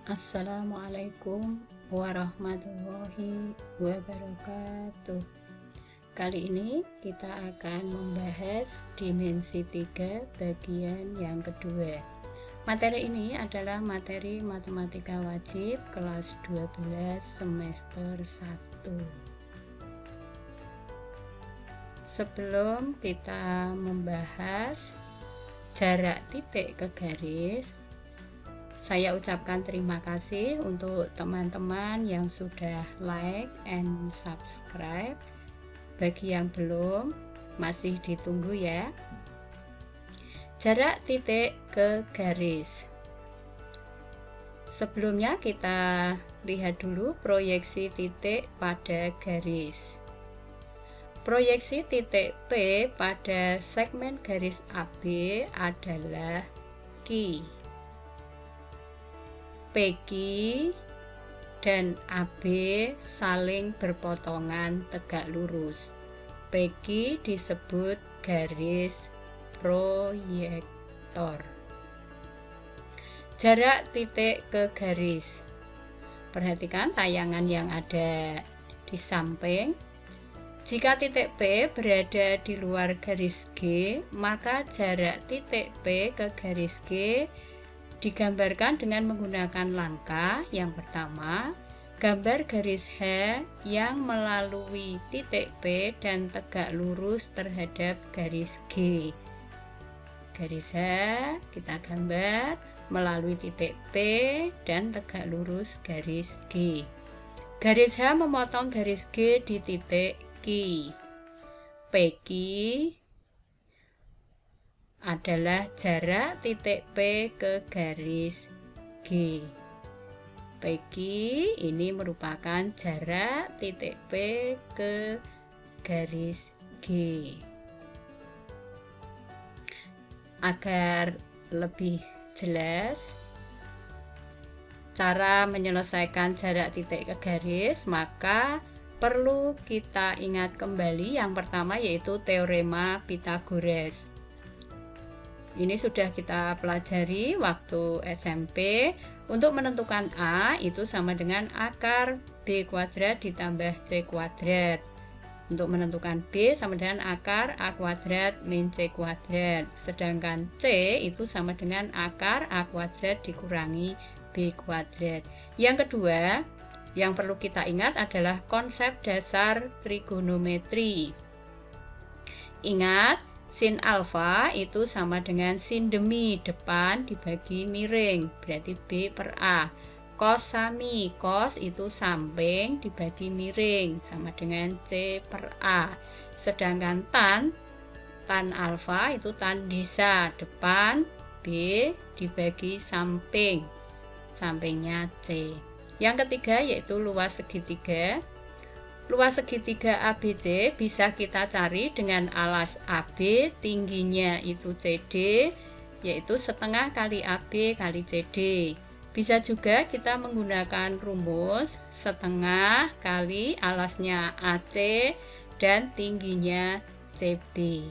Assalamualaikum warahmatullahi wabarakatuh. Kali ini kita akan membahas dimensi 3 bagian yang kedua. Materi ini adalah materi matematika wajib kelas 12 semester 1. Sebelum kita membahas jarak titik ke garis, saya ucapkan terima kasih untuk teman-teman yang sudah like and subscribe. Bagi yang belum, masih ditunggu ya. Jarak titik ke garis. Sebelumnya kita lihat dulu proyeksi titik pada garis. Proyeksi titik P pada segmen garis AB adalah Q. PQ dan AB saling berpotongan tegak lurus. PQ disebut garis proyektor. Jarak titik ke garis. Perhatikan tayangan yang ada di samping. Jika titik P berada di luar garis G, maka jarak titik P ke garis G digambarkan dengan menggunakan langkah yang pertama, gambar garis H yang melalui titik P dan tegak lurus terhadap garis G. Garis H kita gambar melalui titik P dan tegak lurus garis G. Garis H memotong garis G di titik Q. PQ adalah jarak titik P ke garis G. PQ ini merupakan jarak titik P ke garis G. Agar lebih jelas cara menyelesaikan jarak titik ke garis, maka perlu kita ingat kembali yang pertama, yaitu teorema Pythagoras. Ini sudah kita pelajari waktu SMP. Untuk menentukan A itu sama dengan akar B kuadrat ditambah C kuadrat. Untuk menentukan B sama dengan akar A kuadrat min C kuadrat. Sedangkan C itu sama dengan akar A kuadrat dikurangi B kuadrat. Yang kedua, yang perlu kita ingat adalah konsep dasar trigonometri. Ingat, sin alfa itu sama dengan sin demi depan dibagi miring, berarti B per A. Cos sami, cos itu samping dibagi miring, sama dengan C per A. Sedangkan tan alfa itu tan desa, depan B dibagi samping, sampingnya C. Yang ketiga yaitu luas segitiga. Luas segitiga ABC bisa kita cari dengan alas AB, tingginya itu CD, yaitu setengah kali AB kali CD. Bisa juga kita menggunakan rumus setengah kali alasnya AC dan tingginya CB.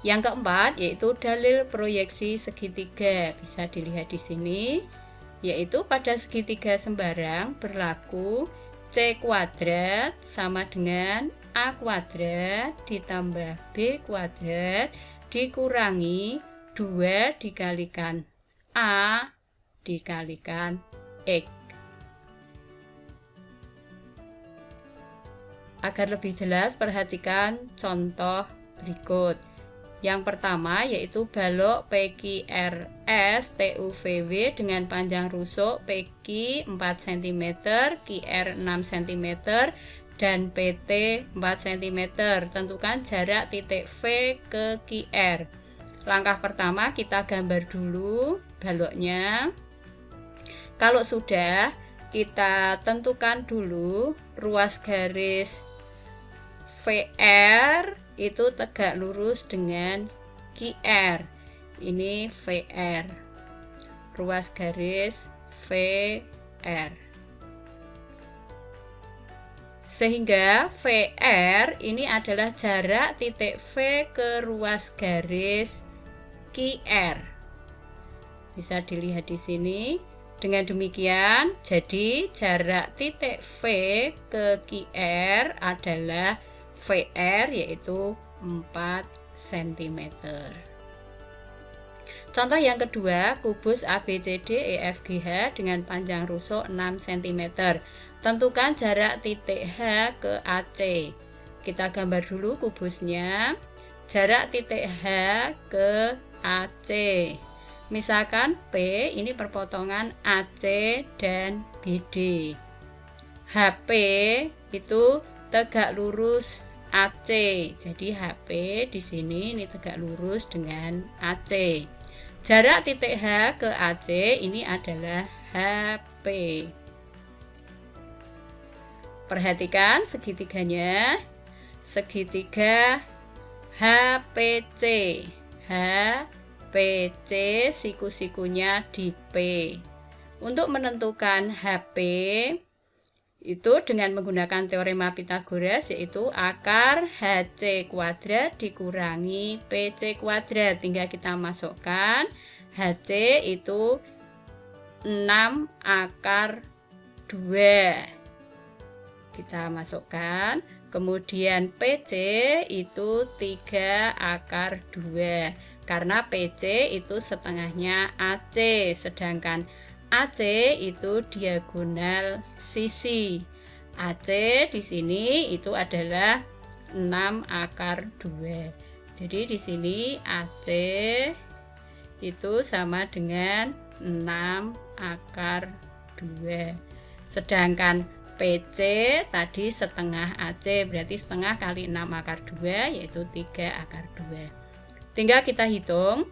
Yang keempat yaitu dalil proyeksi segitiga. Bisa dilihat di sini, yaitu pada segitiga sembarang berlaku C kuadrat sama dengan A kuadrat ditambah B kuadrat dikurangi 2 dikalikan A dikalikan X. Agar lebih jelas, perhatikan contoh berikut. Yang pertama yaitu balok PQRS TUVW dengan panjang rusuk PQ 4 cm, QR 6 cm, dan PT 4 cm. Tentukan jarak titik V ke QR. Langkah pertama kita gambar dulu baloknya. Kalau sudah, kita tentukan dulu ruas garis VR itu tegak lurus dengan QR. Ini VR, ruas garis VR. Sehingga VR ini adalah jarak titik V ke ruas garis QR. Bisa dilihat di sini, Dengan demikian, jadi jarak titik V ke QR adalah VR, yaitu 4 cm. Contoh yang kedua, kubus ABCD EFGH dengan panjang rusuk 6 cm. Tentukan jarak titik H ke AC. Kita gambar dulu kubusnya. Jarak titik H ke AC. Misalkan P ini perpotongan AC dan BD. HP itu tegak lurus AC. Jadi HP di sini ini tegak lurus dengan AC. Jarak titik H ke AC ini adalah HP. Perhatikan segitiganya. Segitiga HPC. HPC siku-sikunya di P. Untuk menentukan HP itu dengan menggunakan teorema Pythagoras, yaitu akar HC kuadrat dikurangi PC kuadrat. Tinggal kita masukkan HC itu 6 akar 2. Kita masukkan. Kemudian PC itu 3 akar 2. Karena PC itu setengahnya AC, sedangkan AC itu diagonal sisi. AC di sini itu adalah 6 akar 2. Jadi di sini AC itu sama dengan 6 akar 2. Sedangkan PC tadi setengah AC, berarti setengah kali 6 akar 2, yaitu 3 akar 2. Tinggal kita hitung.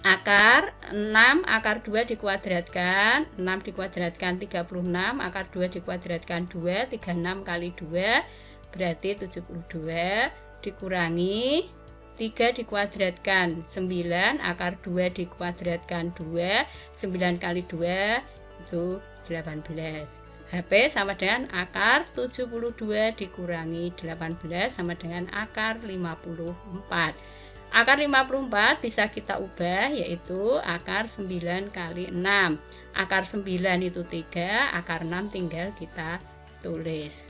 Akar 6 akar 2 dikuadratkan, 6 dikuadratkan 36, akar 2 dikuadratkan 2, 36 kali 2 berarti 72, dikurangi 3 dikuadratkan 9, akar 2 dikuadratkan 2, 9 kali 2 itu 18. HP sama dengan akar 72 dikurangi 18 sama dengan akar 54. Akar 54 bisa kita ubah, yaitu akar 9 kali 6. Akar 9 itu 3, akar 6 tinggal kita tulis.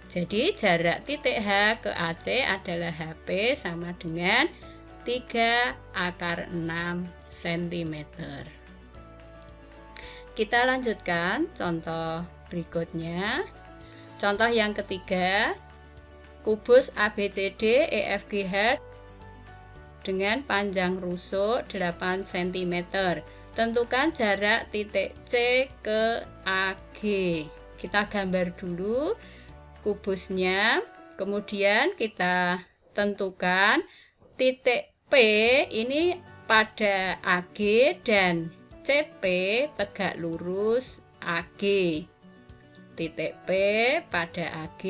Jadi jarak titik H ke AC adalah HP sama dengan 3 akar 6 cm. Kita lanjutkan contoh berikutnya. Contoh yang ketiga, kubus ABCD EFGH dengan panjang rusuk 8 cm. Tentukan jarak titik C ke AG. Kita gambar dulu kubusnya, kemudian kita tentukan titik P ini pada AG dan CP tegak lurus AG. Titik P pada AG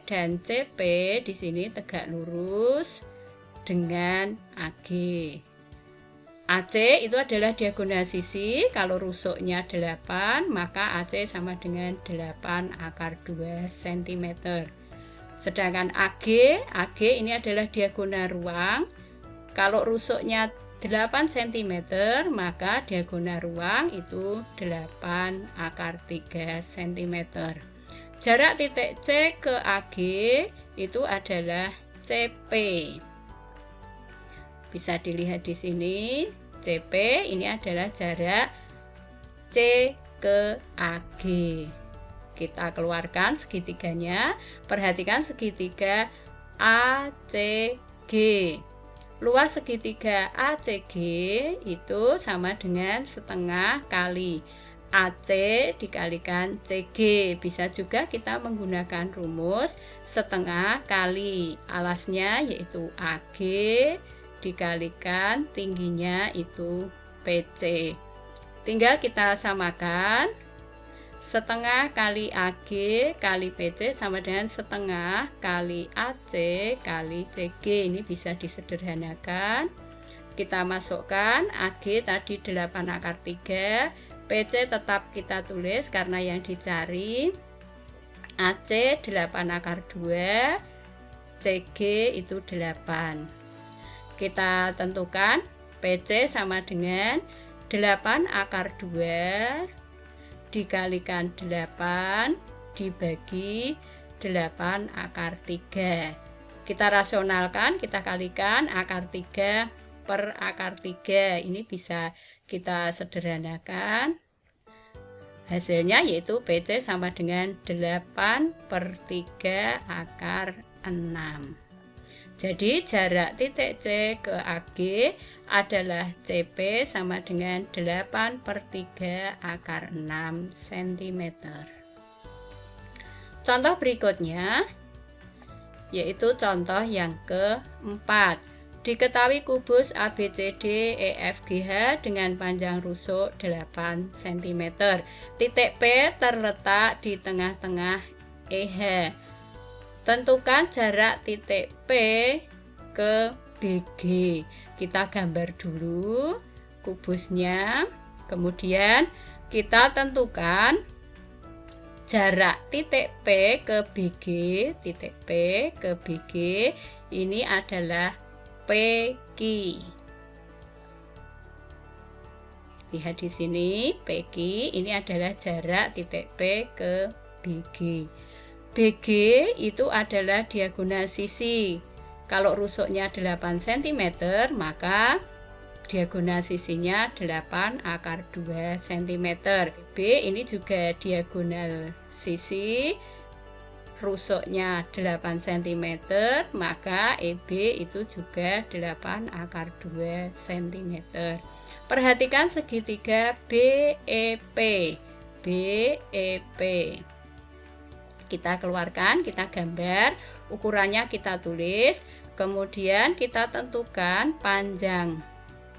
dan CP di sini tegak lurus dengan AG. AC itu adalah diagonal sisi. Kalau rusuknya 8, maka AC sama dengan 8 akar 2 cm. Sedangkan AG ini adalah diagonal ruang. Kalau rusuknya 8 cm, maka diagonal ruang itu 8 akar 3 cm. Jarak titik C ke AG itu adalah CP. Bisa dilihat di sini, CP ini adalah jarak C ke AG. Kita keluarkan segitiganya. Perhatikan segitiga ACG. Luas segitiga ACG itu sama dengan setengah kali AC dikalikan CG. Bisa juga kita menggunakan rumus setengah kali alasnya, yaitu AG dikalikan tingginya itu PC. Tinggal kita samakan. Setengah kali AG kali PC sama dengan setengah kali AC kali CG. Ini bisa disederhanakan. Kita masukkan AG tadi 8 akar 3, PC tetap kita tulis karena yang dicari. AC 8 akar 2, CG itu 8. Kita tentukan PC sama dengan 8 akar 2 dikalikan 8 dibagi 8 akar 3. Kita rasionalkan, kita kalikan akar 3 per akar 3. Ini bisa kita sederhanakan. Hasilnya yaitu PC sama dengan 8 per 3 akar 6. Jadi jarak titik C ke AG adalah CP sama dengan 8 per 3 akar 6 cm. Contoh berikutnya yaitu contoh yang keempat. Diketahui kubus ABCD EFGH dengan panjang rusuk 8 cm. Titik P terletak di tengah-tengah EH. Tentukan jarak titik P ke BG. Kita gambar dulu kubusnya. Kemudian kita tentukan jarak titik P ke BG. Titik P ke BG ini adalah PQ. Lihat di sini, PQ ini adalah jarak titik P ke BG. BG itu adalah diagonal sisi. Kalau rusuknya 8 cm, maka diagonal sisinya 8 akar 2 cm. B ini juga diagonal sisi. Rusuknya 8 cm, maka EB itu juga 8 akar 2 cm. Perhatikan segitiga BEP. BEP. Kita keluarkan, kita gambar, ukurannya kita tulis, kemudian kita tentukan panjang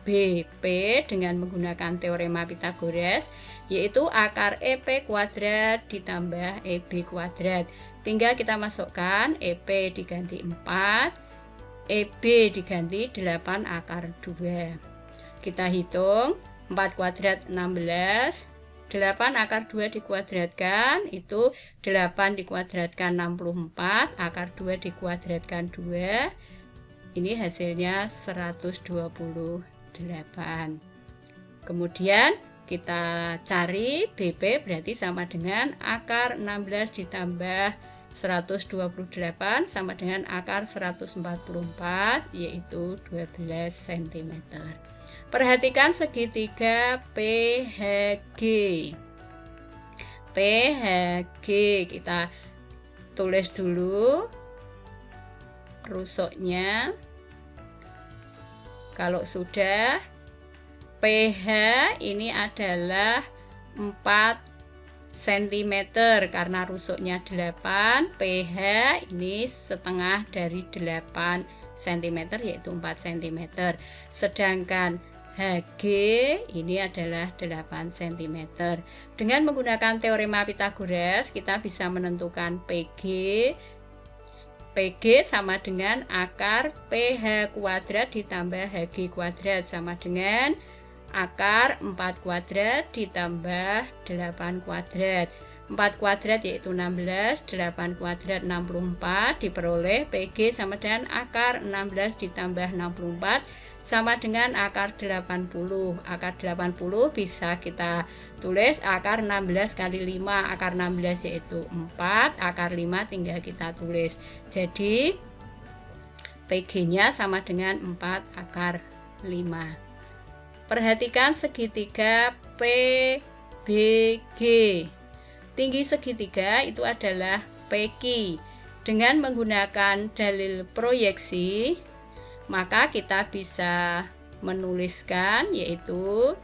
BP dengan menggunakan teorema Pythagoras, yaitu akar EP kuadrat ditambah EB kuadrat. Tinggal kita masukkan EP diganti 4, EB diganti 8 akar 2. Kita hitung 4 kuadrat 16, 8 akar 2 dikuadratkan itu 8 dikuadratkan 64, akar 2 dikuadratkan 2, ini hasilnya 128. Kemudian kita cari BP berarti sama dengan akar 16 ditambah 128 sama dengan akar 144, yaitu 12 cm. Perhatikan segitiga PHG. PHG kita tulis dulu rusuknya. Kalau sudah, PH ini adalah 4 cm karena rusuknya 8. PH ini setengah dari 8 cm yaitu 4 cm. Sedangkan HG ini adalah 8 cm. Dengan menggunakan teorema Pythagoras, kita bisa menentukan PG. PG sama dengan akar PH kuadrat ditambah HG kuadrat sama dengan akar 4 kuadrat ditambah 8 kuadrat. 4 kuadrat yaitu 16, 8 kuadrat 64, diperoleh PG sama dengan akar 16 ditambah 64 sama dengan akar 80. Akar 80 bisa kita tulis akar 16 kali 5, akar 16 yaitu 4, akar 5 tinggal kita tulis. Jadi PG-nya sama dengan 4 akar 5. Perhatikan segitiga PBG. Tinggi segitiga itu adalah PQ. Dengan menggunakan dalil proyeksi, maka kita bisa menuliskan yaitu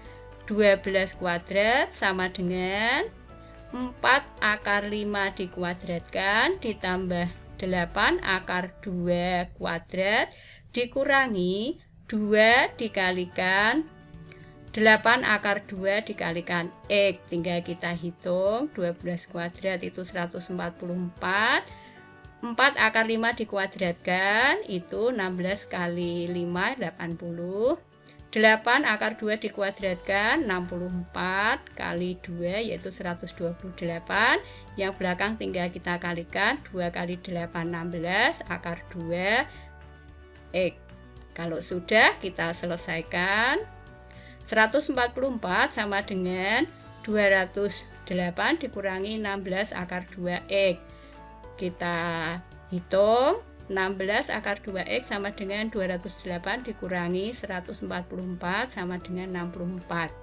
12 kuadrat sama dengan 4 akar 5 dikuadratkan ditambah 8 akar 2 kuadrat dikurangi 2 dikalikan 8 akar 2 dikalikan X. Tinggal kita hitung 12 kuadrat itu 144, 4 akar 5 dikuadratkan itu 16 kali 5 80, 8 akar 2 dikuadratkan 64 kali 2 yaitu 128, yang belakang tinggal kita kalikan 2 kali 8 16 akar 2 X. Kalau sudah kita selesaikan. 144 sama dengan 208 dikurangi 16 akar 2X. Kita hitung 16 akar 2X sama dengan 208 dikurangi 144 sama dengan 64.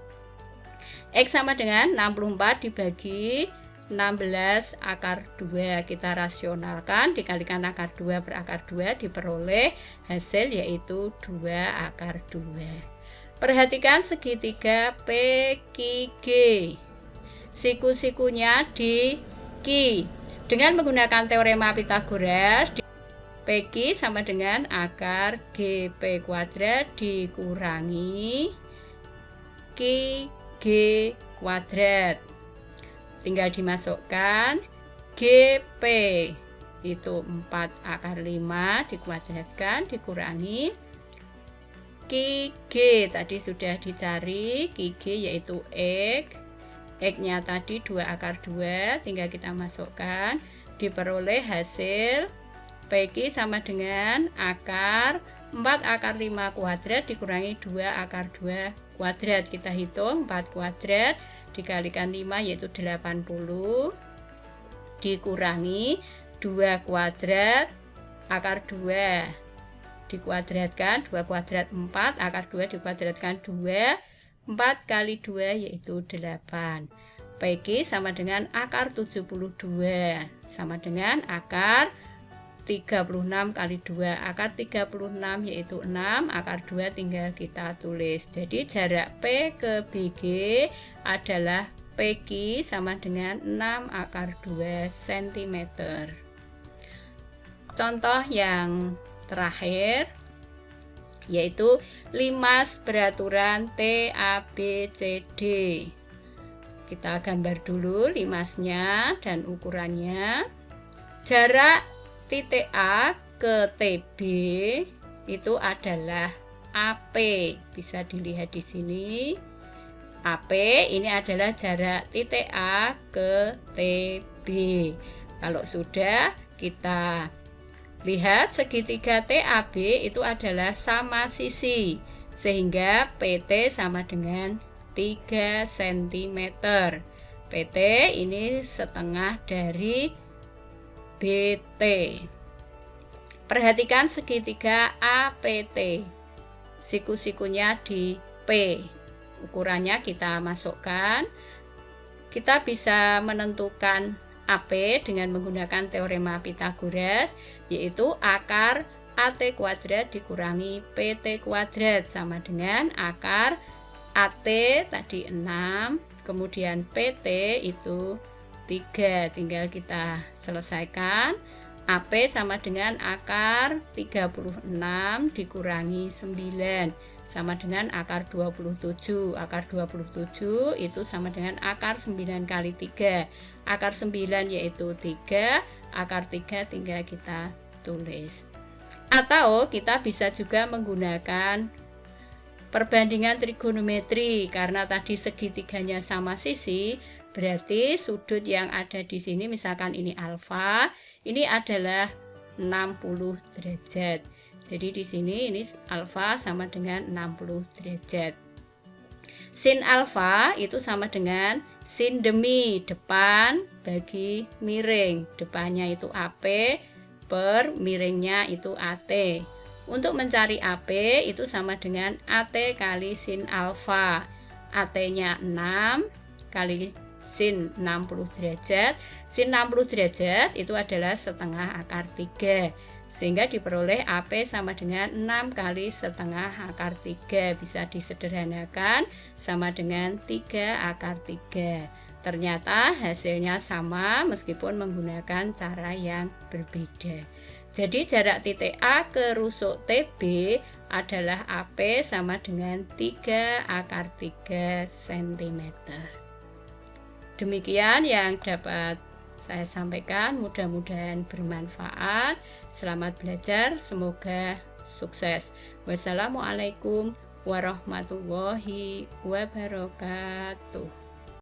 X sama dengan 64 dibagi 16 akar 2. Kita rasionalkan, dikalikan akar 2 per akar 2 diperoleh hasil yaitu 2 akar 2. Perhatikan segitiga PQG. Siku-sikunya di Q. Dengan menggunakan teorema Pythagoras, PQ sama dengan akar GP kuadrat dikurangi QG kuadrat. Tinggal dimasukkan GP itu 4 akar 5 dikuadratkan dikurangi QG tadi sudah dicari, QG yaitu X. X-nya tadi 2 akar 2, tinggal kita masukkan, diperoleh hasil PQ sama dengan akar 4 akar 5 kuadrat dikurangi 2 akar 2 kuadrat. Kita hitung 4 kuadrat dikalikan 5 yaitu 80 dikurangi 2 kuadrat akar 2 dikuadratkan 2 kuadrat 4 akar 2 dikuadratkan 2, 4 kali 2 yaitu 8. PQ sama dengan akar 72 sama dengan akar 36 kali 2. Akar 36 yaitu 6, akar 2 tinggal kita tulis. Jadi jarak P ke BG adalah PQ sama dengan 6 akar 2 cm. Contoh yang terakhir yaitu limas beraturan TABCD. Kita gambar dulu limasnya dan ukurannya. Jarak titik A ke TB itu adalah AP. Bisa dilihat di sini. AP ini adalah jarak titik A ke TB. Kalau sudah, kita lihat segitiga TAB itu adalah sama sisi, sehingga PT sama dengan 3 cm. PT ini setengah dari BT. Perhatikan segitiga APT. Siku-sikunya di P. Ukurannya kita masukkan. Kita bisa menentukan AP dengan menggunakan teorema Pythagoras, yaitu akar AT kuadrat dikurangi PT kuadrat sama dengan akar AT tadi 6, kemudian PT itu 3. Tinggal kita selesaikan. AP sama dengan akar 36 dikurangi 9 sama dengan akar 27. Akar 27 itu sama dengan akar 9 kali 3. Akar 9 yaitu 3, akar 3 tinggal kita tulis. Atau kita bisa juga menggunakan perbandingan trigonometri, karena tadi segitiganya sama sisi, berarti sudut yang ada di sini, misalkan ini alfa, ini adalah 60 derajat. Jadi di sini ini alfa sama dengan 60 derajat. Sin alfa itu sama dengan sin demi depan bagi miring. Depannya itu AP per miringnya itu AT. Untuk mencari AP itu sama dengan AT kali sin alfa. AT-nya 6 kali sin 60 derajat. Sin 60 derajat itu adalah setengah akar 3. Sehingga diperoleh AP sama dengan 6 kali setengah akar 3. Bisa disederhanakan sama dengan 3 akar 3. Ternyata hasilnya sama meskipun menggunakan cara yang berbeda. Jadi jarak titik A ke rusuk TB adalah AP sama dengan 3 akar 3 cm. Demikian yang dapat saya sampaikan, mudah-mudahan bermanfaat. Selamat belajar, semoga sukses. Wassalamualaikum warahmatullahi wabarakatuh.